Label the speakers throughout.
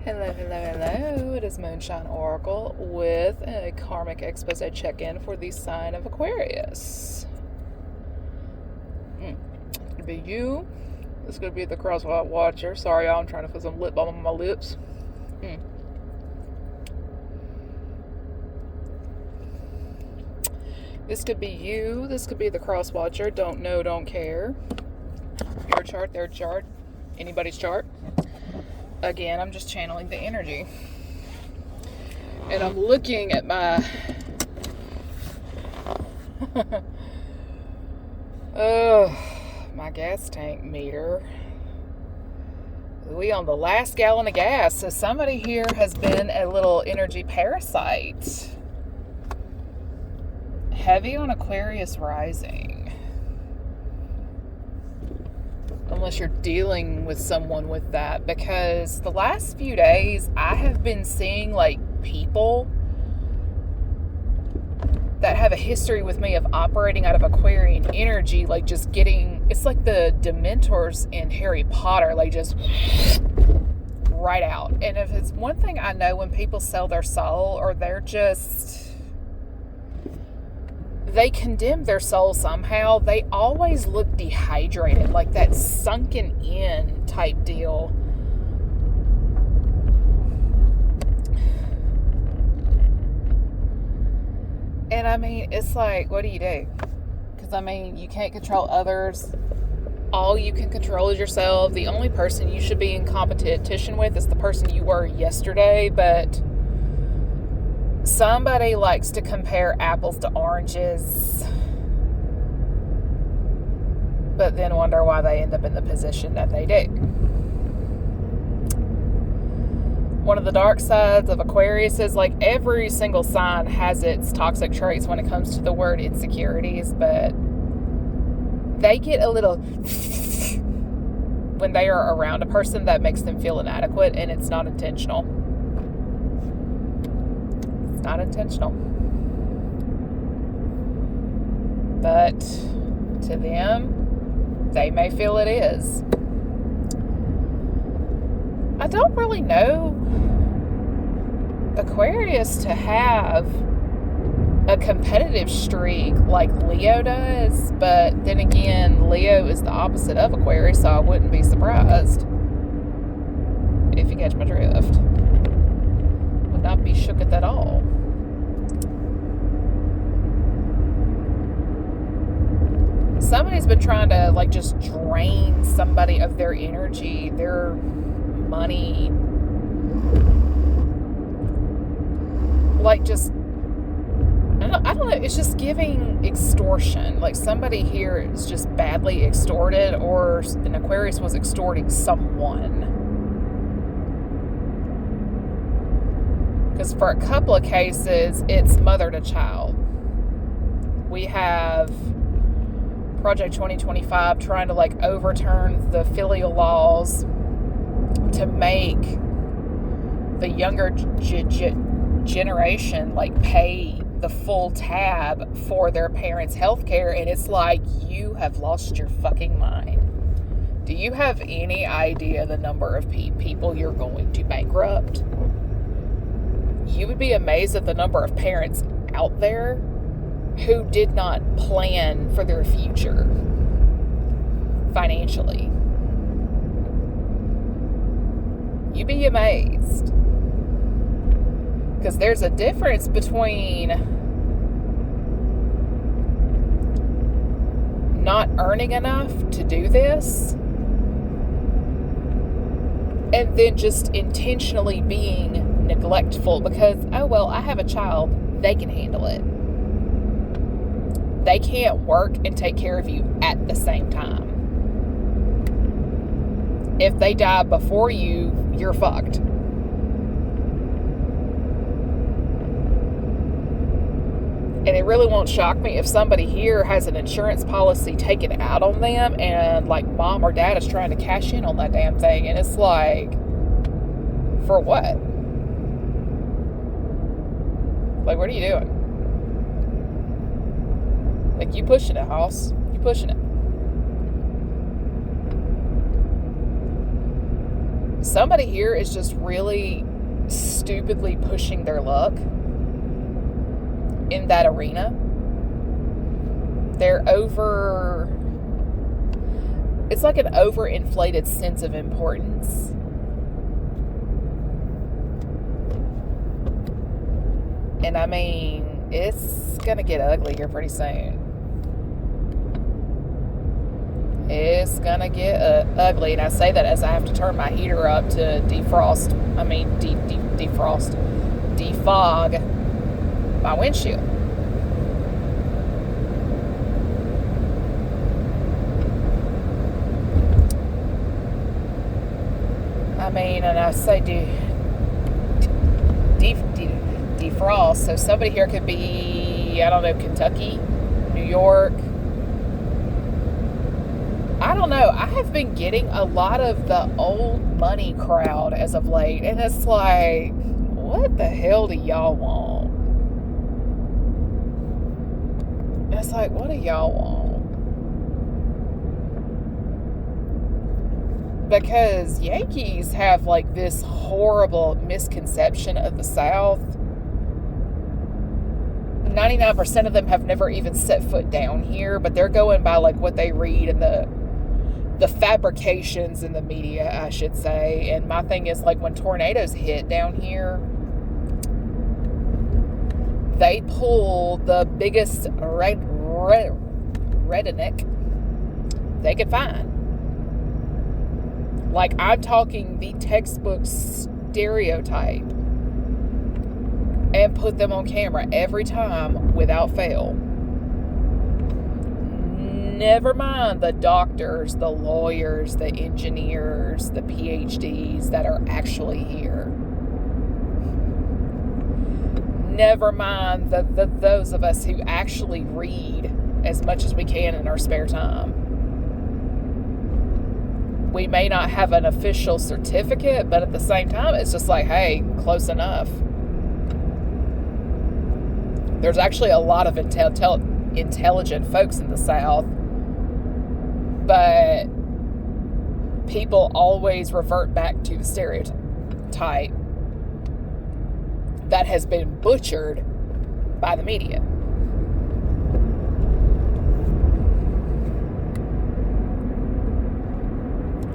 Speaker 1: Hello, hello, hello. It is Moonshine Oracle with a Karmic Exposé check-in for the sign of Aquarius. It's going to be you. This is going to be the Crosswalk Watcher. Sorry, y'all. I'm trying to put some lip balm on my lips. This could be you. This could be the Cross Watcher. Don't know, don't care. Your chart, their chart, anybody's chart. Again, I'm just channeling the energy. And I'm looking at my my gas tank meter. We on the last gallon of gas. So somebody here has been a little energy parasite. Heavy on Aquarius rising. Unless you're dealing with someone with that, because the last few days I have been seeing like people that have a history with me of operating out of Aquarian energy, like just getting, it's like the Dementors in Harry Potter, like just right out. And if it's one thing I know, when people sell their soul, or they condemn their soul somehow, they always look dehydrated, like that sunken in type deal. And I mean, it's like, what do you do? Because I mean, you can't control others. All you can control is yourself. The only person you should be in competition with is the person you were yesterday, but somebody likes to compare apples to oranges, but then wonder why they end up in the position that they do. One of the dark sides of Aquarius is like every single sign has its toxic traits when it comes to the word insecurities, but they get a little when they are around a person that makes them feel inadequate, and it's not intentional. Not intentional, but to them, they may feel it is. I don't really know Aquarius to have a competitive streak like Leo does, but then again, Leo is the opposite of Aquarius, so I wouldn't be surprised if you catch my drift. Would not be shook at that all. Somebody's been trying to like just drain somebody of their energy, their money, like just I don't know, it's just giving extortion. Like somebody here is just badly extorted, or an Aquarius was extorting someone. Because for a couple of cases, it's mother to child. We have Project 2025 trying to like overturn the filial laws to make the younger generation like pay the full tab for their parents' health care. And it's like, you have lost your fucking mind. Do you have any idea the number of people you're going to bankrupt? You would be amazed at the number of parents out there who did not plan for their future financially. You'd be amazed. Because there's a difference between not earning enough to do this and then just intentionally being neglectful because, oh, well, I have a child, they can handle it. They can't work and take care of you at the same time. If they die before you, you're fucked. And it really won't shock me if somebody here has an insurance policy taken out on them and like mom or dad is trying to cash in on that damn thing. And it's like, for what? Like, what are you doing? Like, you pushing it, house. You pushing it. Somebody here is just really stupidly pushing their luck in that arena. It's like an overinflated sense of importance. And I mean, it's gonna get ugly here pretty soon. It's gonna get ugly, and I say that as I have to turn my heater up to defog my windshield. I mean, and I say defrost, so somebody here could be, I don't know, Kentucky, New York. I don't know. I have been getting a lot of the old money crowd as of late, and it's like, what the hell do y'all want? It's like, what do y'all want? Because Yankees have like this horrible misconception of the South. 99% of them have never even set foot down here, but they're going by like what they read in the fabrications in the media, I should say. And my thing is, like, when tornadoes hit down here, they pull the biggest redneck they could find. Like, I'm talking the textbook stereotype, and put them on camera every time without fail. Never mind the doctors, the lawyers, the engineers, the PhDs that are actually here. Never mind those of us who actually read as much as we can in our spare time. We may not have an official certificate, but at the same time, it's just like, hey, close enough. There's actually a lot of intelligent folks in the South, but people always revert back to the stereotype that has been butchered by the media.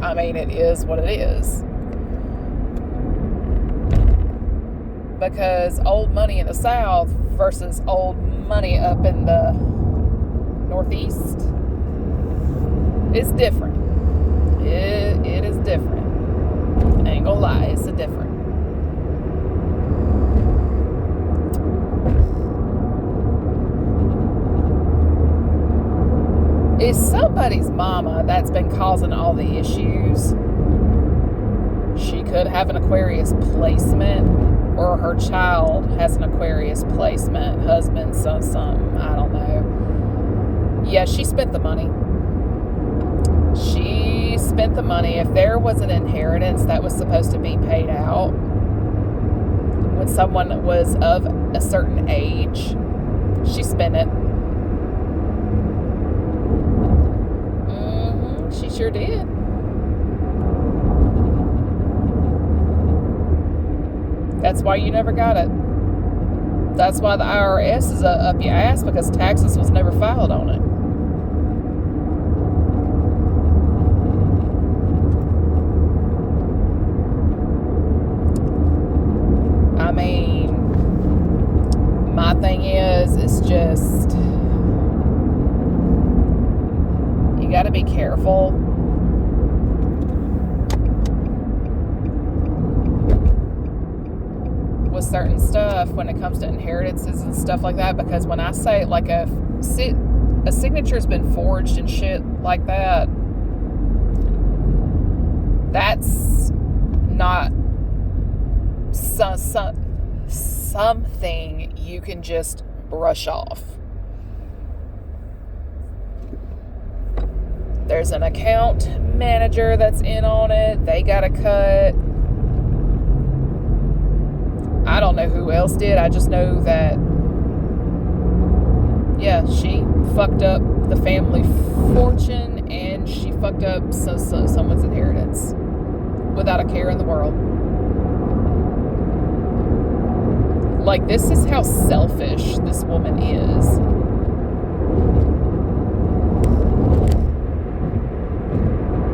Speaker 1: I mean, it is what it is. Because old money in the South versus old money up in the Northeast is different. It is different. I ain't gonna lie, it's a different. Is somebody's mama that's been causing all the issues. She could have an Aquarius placement, or her child has an Aquarius placement, husband, son, something, I don't know. Yeah, she spent the money. She spent the money. If there was an inheritance that was supposed to be paid out when someone was of a certain age, she spent it. She sure did. That's why you never got it. That's why the IRS is up your ass, because taxes was never filed on it. I mean, my thing is, it's just, you got to be careful. With certain stuff when it comes to inheritances and stuff like that, because when I say like a signature's been forged and shit like that, that's not something you can just brush off. There's an account manager that's in on it. They got a cut. I don't know who else did. I just know that, yeah, she fucked up the family fortune, and she fucked up someone's inheritance. without a care in the world. Like, this is how selfish this woman is.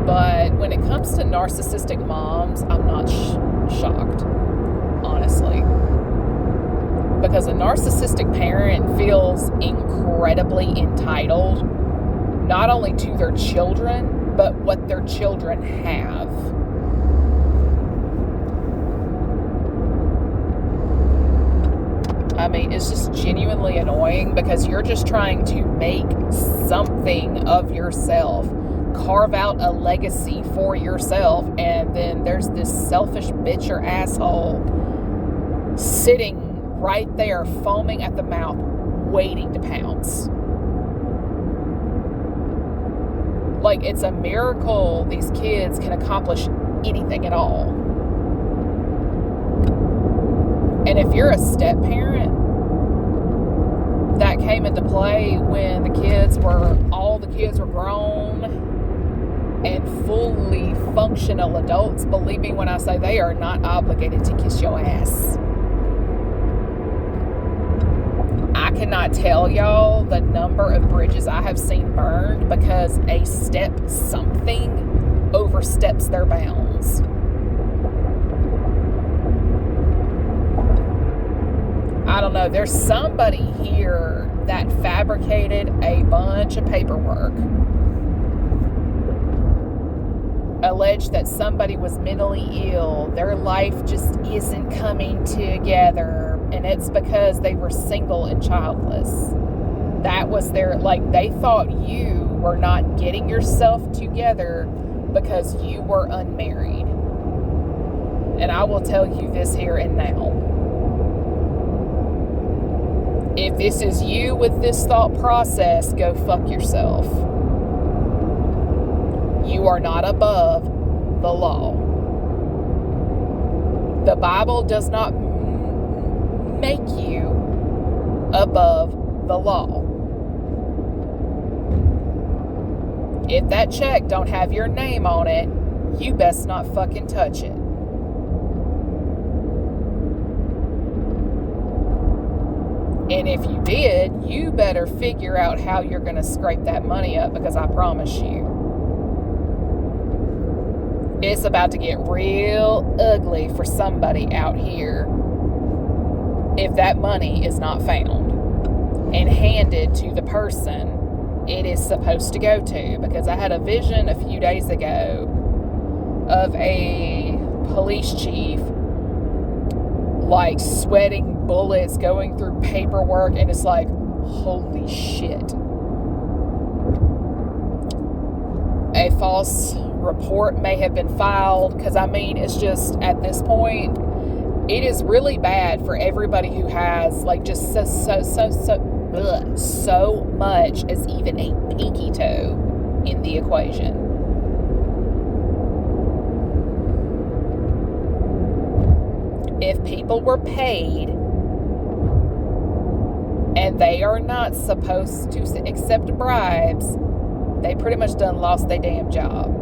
Speaker 1: But when it comes to narcissistic moms, I'm not shocked, honestly. Because a narcissistic parent feels incredibly entitled, not only to their children, but what their children have. I mean, it's just genuinely annoying because you're just trying to make something of yourself, carve out a legacy for yourself, and then there's this selfish bitch or asshole sitting right there, foaming at the mouth, waiting to pounce. Like, it's a miracle these kids can accomplish anything at all. And if you're a step parent, that came into play when all the kids were grown and fully functional adults. Believe me when I say they are not obligated to kiss your ass. I cannot tell y'all the number of bridges I have seen burned because a step something oversteps their bounds. I don't know, there's somebody here that fabricated a bunch of paperwork, alleged that somebody was mentally ill, their life just isn't coming together, and it's because they were single and childless. That was they thought you were not getting yourself together because you were unmarried. And I will tell you this here and now. If this is you with this thought process, go fuck yourself. You are not above the law. The Bible does not make you above the law. If that check don't have your name on it, you best not fucking touch it. And if you did, you better figure out how you're going to scrape that money up, because I promise you, it's about to get real ugly for somebody out here if that money is not found and handed to the person it is supposed to go to. Because I had a vision a few days ago of a police chief like sweating bullets, going through paperwork, and it's like, holy shit. A false report may have been filed, because I mean, it's just, at this point, it is really bad for everybody who has like just so much as even a pinky toe in the equation. If people were paid and they are not supposed to accept bribes, they pretty much done lost their damn job.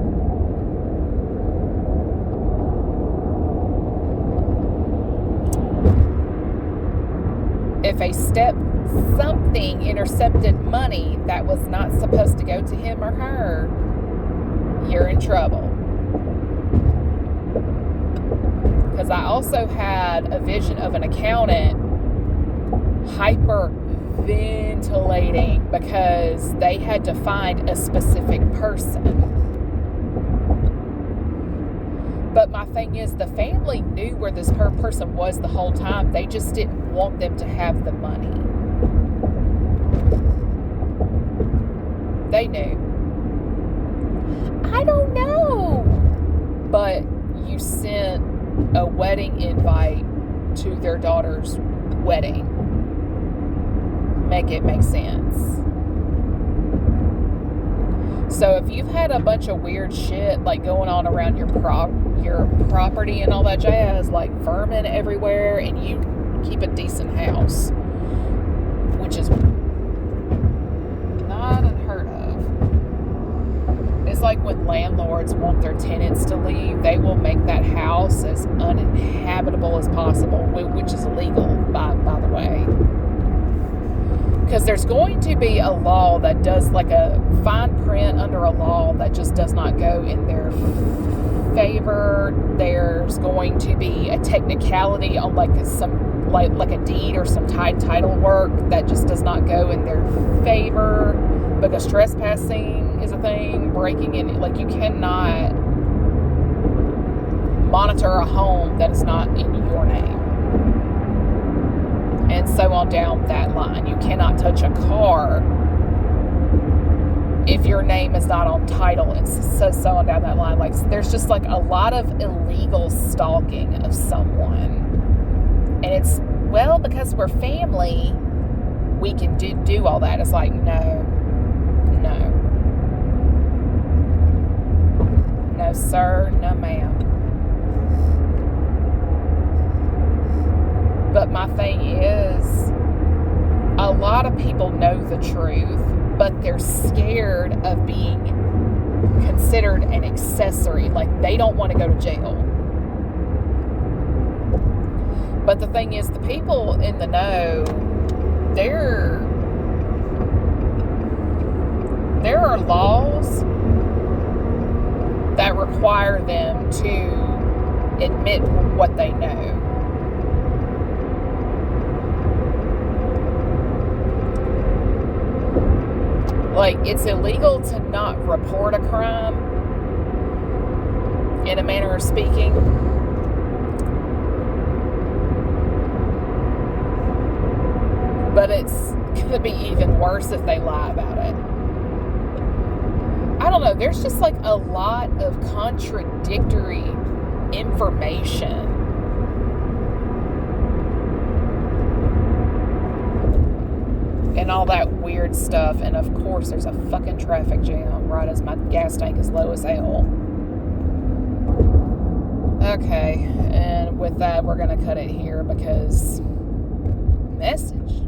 Speaker 1: If a step something intercepted money that was not supposed to go to him or her, you're in trouble. Because I also had a vision of an accountant hyperventilating because they had to find a specific person. But my thing is, the family knew where this person was the whole time. They just didn't want them to have the money. They knew. I don't know. But you sent a wedding invite to their daughter's wedding. Make it make sense. So if you've had a bunch of weird shit like going on around your property and all that jazz, like vermin everywhere, and you keep a decent house, which is not unheard of, is like when landlords want their tenants to leave, they will make that house as uninhabitable as possible, which is illegal, by the way. Because there's going to be a law that does, like a fine print under a law that just does not go in their favor. There's going to be a technicality on like a deed or some title work that just does not go in their favor, because trespassing is a thing, breaking in, like you cannot monitor a home that is not in your name. And so on down that line. You cannot touch a car if your name is not on title, and so on down that line. Like, there's just like a lot of illegal stalking of someone. And it's, well, because we're family, we can do all that. It's like, no, sir, no, ma'am. But my thing is, a lot of people know the truth, but they're scared of being considered an accessory. Like, they don't want to go to jail. But the thing is, the people in the know, there are laws that require them to admit what they know. Like, it's illegal to not report a crime, in a manner of speaking. But it's going to be even worse if they lie about it. I don't know. There's just like a lot of contradictory information. And all that weird stuff. And of course, there's a fucking traffic jam right as my gas tank is low as hell. Okay. And with that, we're going to cut it here because message.